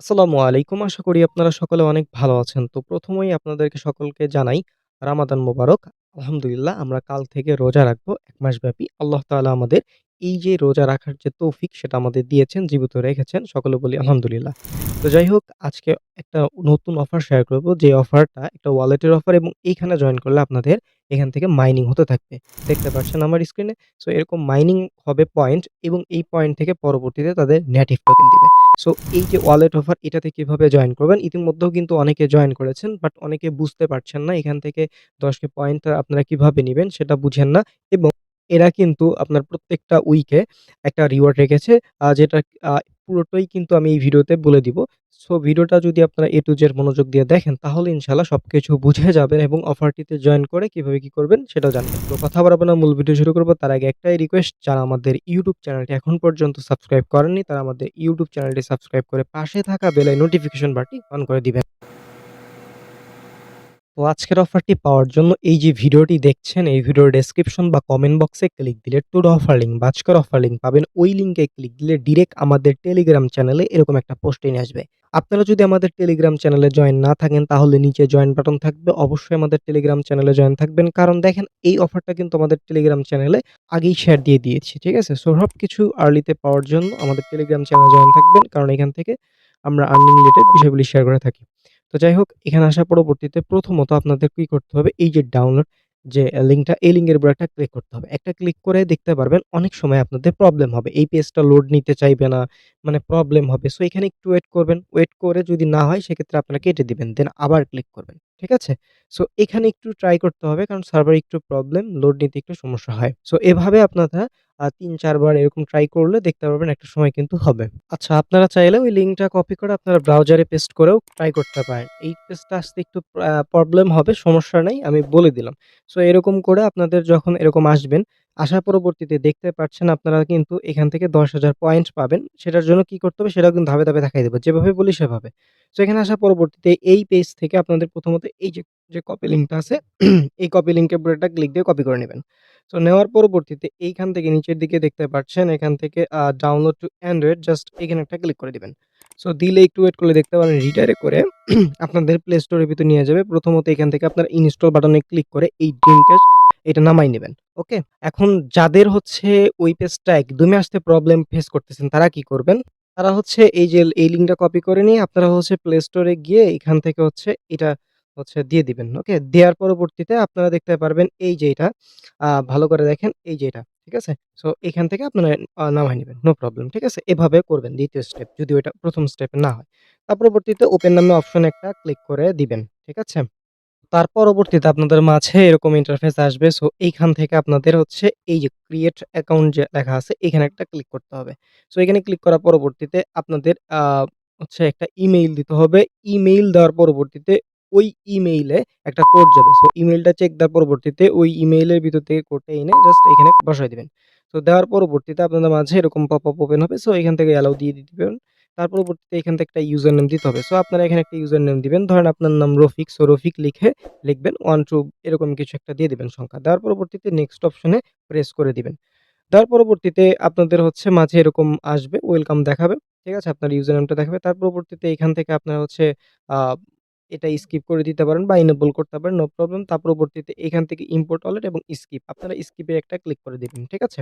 আসসালামু আলাইকুম। আশা করি আপনারা সকলে অনেক ভালো আছেন। তো ১ম এই আপনাদেরকে সকলকে জানাই রামাদান মোবারক। আলহামদুলিল্লাহ আমরা কাল থেকে রোজা রাখবো ১ মাসব্যাপী। আল্লাহ তাআলা আমাদের এই যে রোজা রাখার যে তৌফিক সেটা আমাদের দিয়েছেন, জীবিত রেখেছেন। সকলে বলি আলহামদুলিল্লাহ। তো যাই হোক আজকে একটা নতুন অফার শেয়ার করব। যে অফারটা একটা ওয়ালেটের অফার এবং এইখানে জয়েন করলে আপনাদের এখান থেকে মাইনিং হতে থাকবে। দেখতে পাচ্ছেন আমার স্ক্রিনে। সো এরকম মাইনিং হবে পয়েন্ট এবং এই পয়েন্ট থেকে পরবর্তীতে তাদের নেটিভ টোকেন দিবে। সো এই যে ওয়ালেট অফার এটাতে কিভাবে জয়েন করবেন? ইতিমধ্যেও কিন্তু অনেকে জয়েন করেছেন। বাট অনেকে বুঝতে পারছেন না এখান থেকে ১০ টি পয়েন্ট আপনারা কিভাবে নিবেন সেটা বুঝেন না এবং এরা কিন্তু আপনার প্রত্যেকটা উইকে একটা রিওয়ার্ড রেখেছে যেটা আ পুরোটাই কিন্তু আমি এই ভিডিওতে বলে দিব। সো ভিডিওটা যদি আপনারা A to Z মনোযোগ দিয়ে দেখেন তাহলে ইনশাআল্লাহ সবকিছু বুঝে যাবেন এবং অফারটিতে জয়েন করে কিভাবে কি করবেন সেটাও জানবেন। তো কথা বাড়াবো না, মূল ভিডিও শুরু করব। তার আগে একটাই রিকোয়েস্ট, যারা আমাদের YouTube চ্যানেলটি এখন পর্যন্ত সাবস্ক্রাইব করেননি তারা আমাদের YouTube চ্যানেলটি সাবস্ক্রাইব করে পাশে থাকা বেল নোটিফিকেশন বাটনটি অন করে দিবেন। তো আজকের অফারটি পাওয়ার জন্য এই যে ভিডিওটি দেখছেন, এই ভিডিওর ডেসক্রিপশন বা কমেন্ট বক্সে ক্লিক দিলে টুডে অফার লিঙ্ক বা আজকের অফার লিঙ্ক পাবেন। ওই লিঙ্কে ক্লিক দিলে ডিরেক্ট আমাদের টেলিগ্রাম চ্যানেলে এরকম একটা পোস্টে নিয়ে আসবে। আপনারা যদি আমাদের টেলিগ্রাম চ্যানেলে জয়েন না থাকেন তাহলে নিচে জয়েন বাটন থাকবে। অবশ্যই আমাদের টেলিগ্রাম চ্যানেলে জয়েন থাকবেন। কারণ দেখেন এই অফারটা কিন্তু আমাদের টেলিগ্রাম চ্যানেলে আগেই শেয়ার দিয়ে দিয়েছি। ঠিক আছে? সো সবকিছু আর্লিতে পাওয়ার জন্য আমাদের টেলিগ্রাম চ্যানেলে জয়েন থাকবেন। কারণ এখান থেকে আমরা আর্নিং রিলেটেড বিষয়গুলি শেয়ার করে থাকি। তো যাই হোক এখানে আসার পরবর্তীতে প্রথমত আপনাদের কি করতে হবে, এই যে ডাউনলোড যে লিঙ্কটা, এই লিঙ্কের উপর একটা ক্লিক করতে হবে। একটা ক্লিক করে দেখতে পারবেন অনেক সময় আপনাদের প্রবলেম হবে। এই পেজটা লোড নিতে চাইবে না, মানে প্রবলেম হবে। সো এখানে একটু ওয়েট করবেন। ওয়েট করে যদি না হয় সেক্ষেত্রে আপনারা কেটে দিবেন। দেন আবার ক্লিক করবেন। ঠিক আছে? সো এখানে একটু ট্রাই করতে হবে কারণ সার্ভারে একটু প্রবলেম, লোড নিতে একটু সমস্যা হয়। সো এভাবে আপনারা ৩-৪ বার এরকম ট্রাই করলে দেখতে পারবেন একটা সময় কিন্তু হবে। আচ্ছা, আপনারা চাইলে ওই লিঙ্কটা কপি করে আপনারা ব্রাউজারে পেস্ট করেও ট্রাই করতে পারেন। এই পেজটা আসতে একটু প্রবলেম হবে, সমস্যা নাই, আমি বলে দিলাম। সো এরকম করে আপনাদের যখন এরকম আসবেন, আসার পরবর্তীতে দেখতে পাচ্ছেন আপনারা কিন্তু এখান থেকে ১০,০০০ পয়েন্ট পাবেন। সেটার জন্য কি করতে হবে সেটাও কিন্তু ধাপে, ধাপে দেখাই দেব। যেভাবে বলি সেভাবে। সো এখানে আসার পরবর্তীতে এই পেজ থেকে আপনাদের প্রথমত এই যে কপি লিঙ্কটা আছে, এই কপি লিঙ্কের উপর একটা ক্লিক দিয়ে কপি করে নিবেন। সো নেওয়ার পরবর্তীতে এইখান থেকে নিচের দিকে দেখতে পাচ্ছেন এখান থেকে ডাউনলোড টু অ্যান্ড্রয়েড, জাস্ট এখানে একটা ক্লিক করে দিবেন। সো দিলে একটু ওয়েট করলে দেখতে পারেন রিডাইরেক্ট করে আপনাদের প্লে স্টোরের ভিতর নিয়ে যাবে। প্রথমত এখান থেকে আপনারা ইনস্টল বাটনে ক্লিক করে এই Dreamcast এটা নামায় নিবেন। ওকে? এখন যাদের হচ্ছে ওই পেজটা একদমই আসতে প্রবলেম ফেস করতেছেন তারা কি করবেন? তারা হচ্ছে এই যে এই লিঙ্কটা কপি করে নিয়ে আপনারা হচ্ছে প্লে স্টোরে গিয়ে এখান থেকে হচ্ছে এটা হচ্ছে দিয়ে দিবেন। ওকে? দেওয়ার পরবর্তীতে আপনারা দেখতে পারবেন এই যে এটা ভালো করে দেখেন এই যে এটা। ঠিক আছে? সো এখান থেকে আপনারা নামায় নিবেন। No problem. ঠিক আছে? এভাবে করবেন ২য় স্টেপ, যদি ওইটা ১ম স্টেপে না হয়। তার পরবর্তীতে ওপেন নামে অপশন একটা ক্লিক করে দিবেন। ঠিক আছে? তার পরবর্তীতে আপনাদের মাঝে এরকম ইন্টারফেস আসবে। সো এইখান থেকে আপনাদের হচ্ছে এই যে ক্রিয়েট অ্যাকাউন্ট যে লেখা আছে এখানে একটা ক্লিক করতে হবে। সো এখানে ক্লিক করার পরবর্তীতে আপনাদের হচ্ছে একটা ইমেইল দিতে হবে। ইমেইল দেওয়ার পরবর্তীতে ওই ইমেইলে একটা কোড যাবে। সো ইমেইলটা চেক দেওয়ার পরবর্তীতে ওই ইমেইলের ভিতর থেকে কোডটা এনে জাস্ট এখানে বসায় দিবেন। সো দেওয়ার পরবর্তীতে আপনাদের মাঝে এরকম পপআপ ওপেন হবে। সো এখান থেকে অ্যালাও দিয়ে দিবেন। তার পরবর্তীতে এখান থেকে একটা ইউজার নেম দিতে হবে। সো আপনারা এখানে একটা ইউজার নেম দিবেন। ধরেন আপনার নাম রফিক। সো রফিক লিখে লিখবেন 1 2 এরকম কিছু একটা দিয়ে দিবেন সংখ্যা। দেওয়ার পরবর্তীতে নেক্সট অপশনে প্রেস করে দিবেন। তার পরবর্তীতে আপনাদের হচ্ছে মাঝে এরকম আসবে, ওয়েলকাম দেখাবে। ঠিক আছে? আপনার ইউজার নেমটা দেখাবে। তার পরবর্তীতে এখান থেকে আপনারা হচ্ছে আ এটা স্কিপ করে দিতে পারেন বা এনেবল করতে পারেন, নো প্রবলেম। তার পরবর্তীতে এখান থেকে ইম্পোর্ট ওয়ালেট এবং স্কিপ, আপনারা স্কিপে একটা ক্লিক করে দিবেন। ঠিক আছে?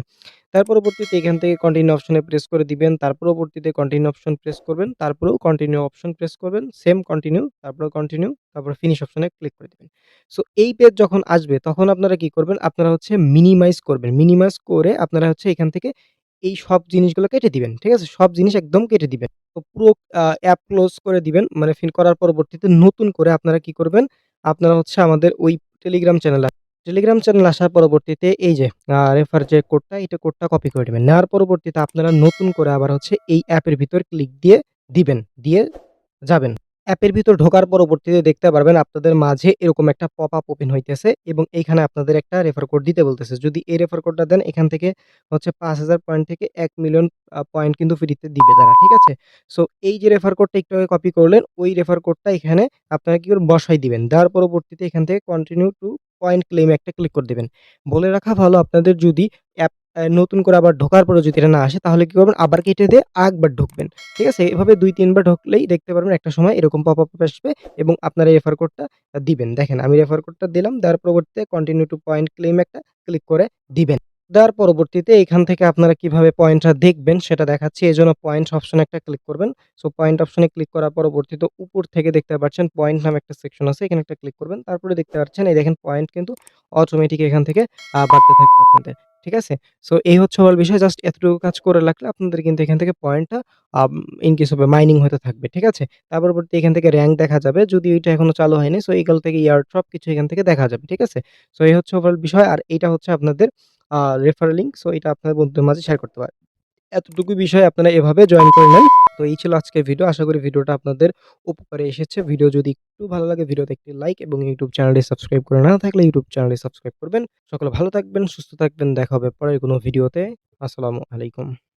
তার পরবর্তীতে এখান থেকে কন্টিনিউ অপশনে প্রেস করে দিবেন। তার পরবর্তীতে কন্টিনিউ অপশন প্রেস করবেন। তারপরেও কন্টিনিউ অপশন প্রেস করবেন। সেম কন্টিনিউ, তারপরে কন্টিনিউ, তারপরে ফিনিশ অপশনে ক্লিক করে দিবেন। সো এই পেজ যখন আসবে তখন আপনারা কি করবেন? আপনারা হচ্ছে মিনিমাইজ করবেন। মিনিমাইজ করে আপনারা হচ্ছে এখান থেকে এই সব জিনিসগুলো কেটে দিবেন। ঠিক আছে? সব জিনিস একদম কেটে দিবেন। তো পুরো অ্যাপ ক্লোজ করে দিবেন। মানে করার পরবর্তীতে নতুন করে আপনারা কি করবেন? আপনারা হচ্ছে আমাদের ওই টেলিগ্রাম চ্যানেলে টেলিগ্রাম চ্যানেল আসার পরবর্তীতে এই যে রেফার যে কোডটা, এটা কোডটা কপি করে নিবেন। নেওয়ার পরবর্তীতে আপনারা নতুন করে আবার হচ্ছে এই অ্যাপের ভিতর ক্লিক দিয়ে দিবেন। দিয়ে যাবেন। অ্যাপের ভিতর ঢোকার পরবর্তীতে দেখতে পারবেন আপনাদের মাঝে এরকম একটা পপআপ ওপেন হইতেছে এবং এইখানে আপনাদের একটা রেফার কোড দিতে বলতেছে। যদি এই রেফার কোডটা দেন এখান থেকে হচ্ছে ৫,০০০ পয়েন্ট থেকে ১,০০,০০০ পয়েন্ট কিন্তু ফ্রিতে দিবে তারা। ঠিক আছে? সো এই যে রেফার কোডটা একটু আগে কপি করলেন, ওই রেফার কোডটা এখানে আপনারা কি করবেন? বসায় দিবেন। দেওয়ার পরবর্তীতে এখান থেকে কন্টিনিউ টু পয়েন্ট ক্লেইম একটা ক্লিক করে দিবেন। বলে রাখা ভালো, আপনাদের যদি অ্যাপ নতুন করে আবার ঢোকার পরেও যদি এটা না আসে তাহলে কি করবেন আবার কেটে দিয়ে আরেকবার ঢুকবেন। ঠিক আছে? এভাবে ২-৩ বার ঢুকলেই দেখতে পারবেন একটা সময় এরকম পপআপ আসবে এবং আপনারা রেফার কোডটা দিবেন। দেখেন আমি রেফার কোডটা দিলাম, দেওয়ার পরবর্তীতে কন্টিনিউ টু পয়েন্ট ক্লেইম একটা ক্লিক করে দিবেন। দেওয়ার পরবর্তীতে এখান থেকে আপনারা কিভাবে পয়েন্টটা দেখবেন সেটা দেখাচ্ছি। এজন্য পয়েন্টস অপশনে একটা ক্লিক করবেন। সো পয়েন্ট অপশনে ক্লিক করার পরবর্তীতে উপর থেকে দেখতে পাচ্ছেন পয়েন্ট নামে একটা সেকশন আছে। এখানে একটা ক্লিক করবেন। তারপরে দেখতে পাচ্ছেন এই দেখেন পয়েন্ট কিন্তু অটোমেটিক এখান থেকে বাড়তে থাকবে আপনাদের। ঠিক আছে? সো এই হচ্ছে হল বিষয়। জাস্ট এতটুকু কাজ করে রাখলে আপনাদের কিন্তু এখান থেকে পয়েন্টটা আম ইনক্রিজ হবে, মাইনিং হতে থাকবে। ঠিক আছে? তার পরবর্তী এখান থেকে র‍্যাংক দেখা যাবে। যদিও এটা এখনো চালু হয়নি। সো এগুলো থেকে ইয়ার সবকিছু এখান থেকে দেখা যাবে। ঠিক আছে? সো এই হচ্ছে ওভারঅল বিষয়। আর এইটা হচ্ছে আপনাদের আ রেফারেল লিংক। সো এটা আপনার বন্ধুদের মাঝে শেয়ার করতে পারেন। এতটুকু বিষয় আপনারা এভাবে জয়েন করে নেন। তো এই ছিল আজকের ভিডিও। আশা করি ভিডিওটা আপনাদের উপকারে এসেছে। ভিডিও যদি একটু ভালো লাগে ভিডিওতে একটি লাইক এবং YouTube চ্যানেলটি সাবস্ক্রাইব করে না থাকলে YouTube চ্যানেলটি সাবস্ক্রাইব করবেন। সকলে ভালো থাকবেন, সুস্থ থাকবেন। দেখা হবে পরের কোনো ভিডিওতে। আসসালামু আলাইকুম।